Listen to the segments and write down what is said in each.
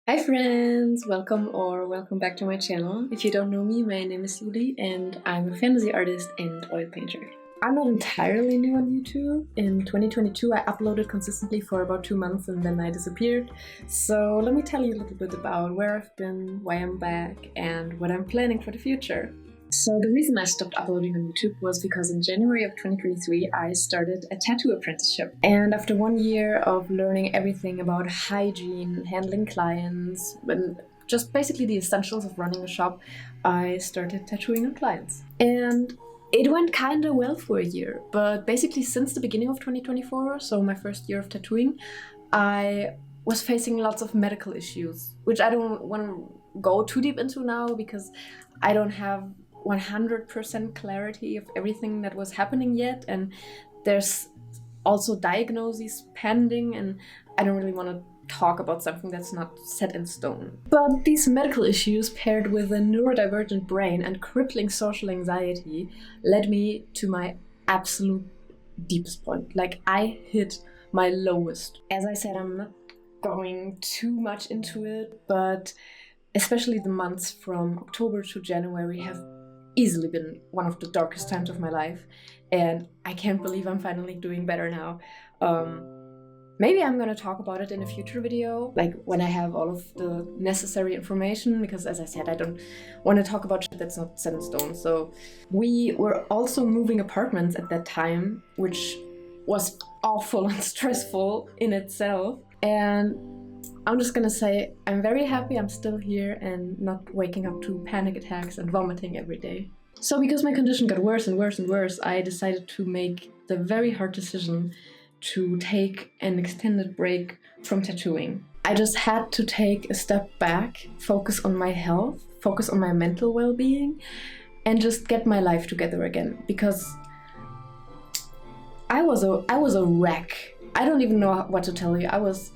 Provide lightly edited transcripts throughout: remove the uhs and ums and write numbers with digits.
Hi friends! Welcome back to my channel. If you don't know me, my name is Juli and I'm a fantasy artist and oil painter. I'm not entirely new on YouTube. In 2022 I uploaded consistently for about 2 months and then I disappeared. So let me tell you a little bit about where I've been, why I'm back, and what I'm planning for the future. So the reason I stopped uploading on YouTube was because in January of 2023 I started a tattoo apprenticeship. And after 1 year of learning everything about hygiene, handling clients, and just basically the essentials of running a shop, I started tattooing on clients. And it went kinda well for a year, but basically since the beginning of 2024, so my first year of tattooing, I was facing lots of medical issues, which I don't want to go too deep into now because I don't have 100% clarity of everything that was happening yet, and there's also diagnoses pending, and I don't really want to talk about something that's not set in stone. But these medical issues paired with a neurodivergent brain and crippling social anxiety led me to my absolute deepest point. Like, I hit my lowest. As I said, I'm not going too much into it, but especially the months from October to January have easily been one of the darkest times of my life, and I can't believe I'm finally doing better now. Maybe I'm gonna talk about it in a future video, like when I have all of the necessary information, because as I said, I don't want to talk about shit that's not set in stone. So we were also moving apartments at that time, which was awful and stressful in itself, and I'm just gonna say I'm very happy I'm still here and not waking up to panic attacks and vomiting every day. So because my condition got worse and worse and worse, I decided to make the very hard decision to take an extended break from tattooing. I just had to take a step back, focus on my health, focus on my mental well-being, and just get my life together again, because I was a wreck. I don't even know what to tell you. I was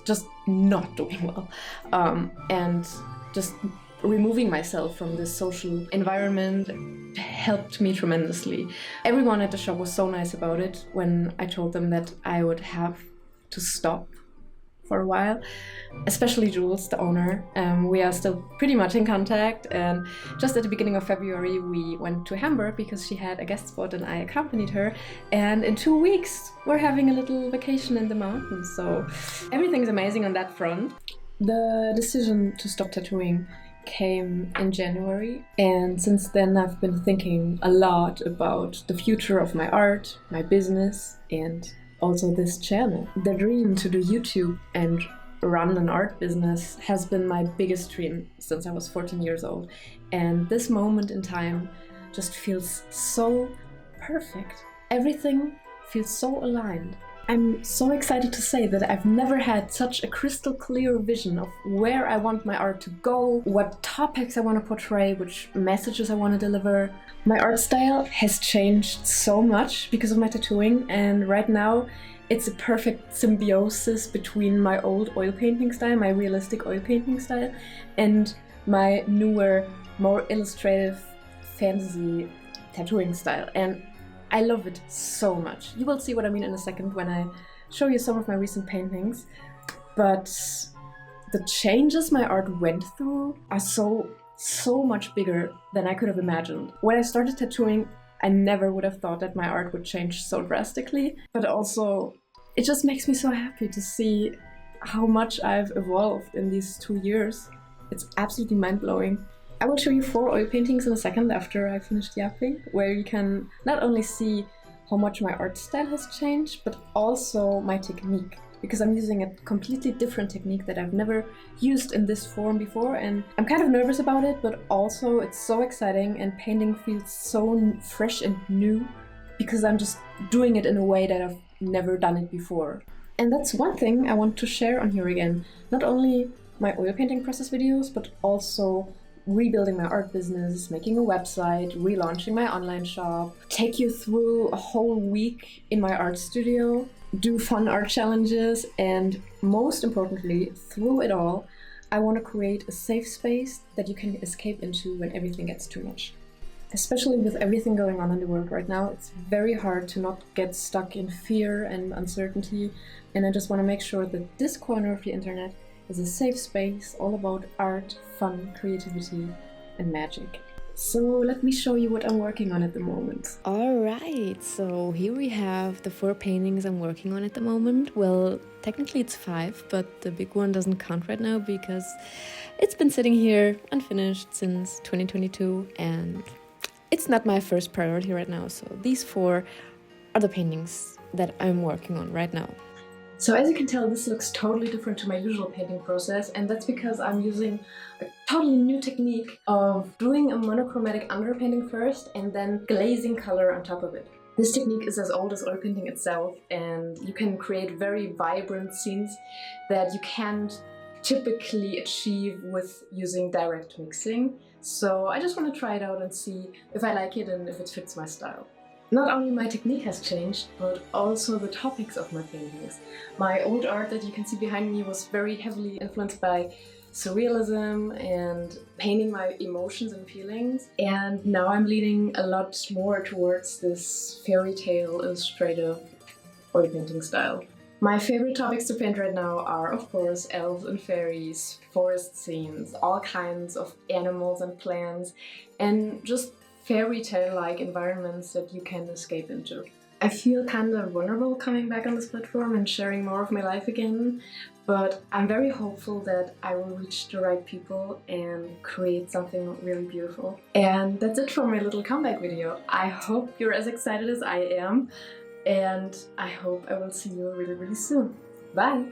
just not doing well, and just removing myself from this social environment helped me tremendously. Everyone at the shop was so nice about it when I told them that I would have to stop for a while, especially Jules, the owner. We are still pretty much in contact, and just at the beginning of February we went to Hamburg because she had a guest spot and I accompanied her, and in 2 weeks we're having a little vacation in the mountains, so everything's amazing on that front. The decision to stop tattooing came in January, and since then I've been thinking a lot about the future of my art, my business, and also this channel. The dream to do YouTube and run an art business has been my biggest dream since I was 14 years old, and this moment in time just feels so perfect. Everything feels so aligned. I'm so excited to say that I've never had such a crystal clear vision of where I want my art to go, what topics I want to portray, which messages I want to deliver. My art style has changed so much because of my tattooing, and right now it's a perfect symbiosis between my old oil painting style, my realistic oil painting style, and my newer, more illustrative fantasy tattooing style. And I love it so much. You will see what I mean in a second when I show you some of my recent paintings. But the changes my art went through are so much bigger than I could have imagined. When I started tattooing, I never would have thought that my art would change so drastically. But also, it just makes me so happy to see how much I've evolved in these 2 years. It's absolutely mind-blowing. I will show you 4 oil paintings in a second after I finish yapping, where you can not only see how much my art style has changed, but also my technique, because I'm using a completely different technique that I've never used in this form before, and I'm kind of nervous about it, but also it's so exciting and painting feels so fresh and new because I'm just doing it in a way that I've never done it before. And that's one thing I want to share on here again. Not only my oil painting process videos, but also rebuilding my art business, making a website, relaunching my online shop, take you through a whole week in my art studio, do fun art challenges, and most importantly, through it all, I want to create a safe space that you can escape into when everything gets too much. Especially with everything going on in the world right now, it's very hard to not get stuck in fear and uncertainty, and I just want to make sure that this corner of the internet is a safe space all about art, fun, creativity, and magic. So let me show you what I'm working on at the moment. Alright, so here we have the 4 paintings I'm working on at the moment. Well, technically it's 5, but the big one doesn't count right now because it's been sitting here unfinished since 2022 and it's not my first priority right now. So these 4 are the paintings that I'm working on right now. So as you can tell, this looks totally different to my usual painting process, and that's because I'm using a totally new technique of doing a monochromatic underpainting first and then glazing color on top of it. This technique is as old as oil painting itself, and you can create very vibrant scenes that you can't typically achieve with using direct mixing. So I just want to try it out and see if I like it and if it fits my style. Not only my technique has changed, but also the topics of my paintings. My old art that you can see behind me was very heavily influenced by surrealism and painting my emotions and feelings. And now I'm leaning a lot more towards this fairy tale illustrative oil painting style. My favorite topics to paint right now are, of course, elves and fairies, forest scenes, all kinds of animals and plants, and just fairy tale-like environments that you can escape into. I feel kind of vulnerable coming back on this platform and sharing more of my life again, but I'm very hopeful that I will reach the right people and create something really beautiful. And that's it for my little comeback video. I hope you're as excited as I am, and I hope I will see you really, really soon. Bye!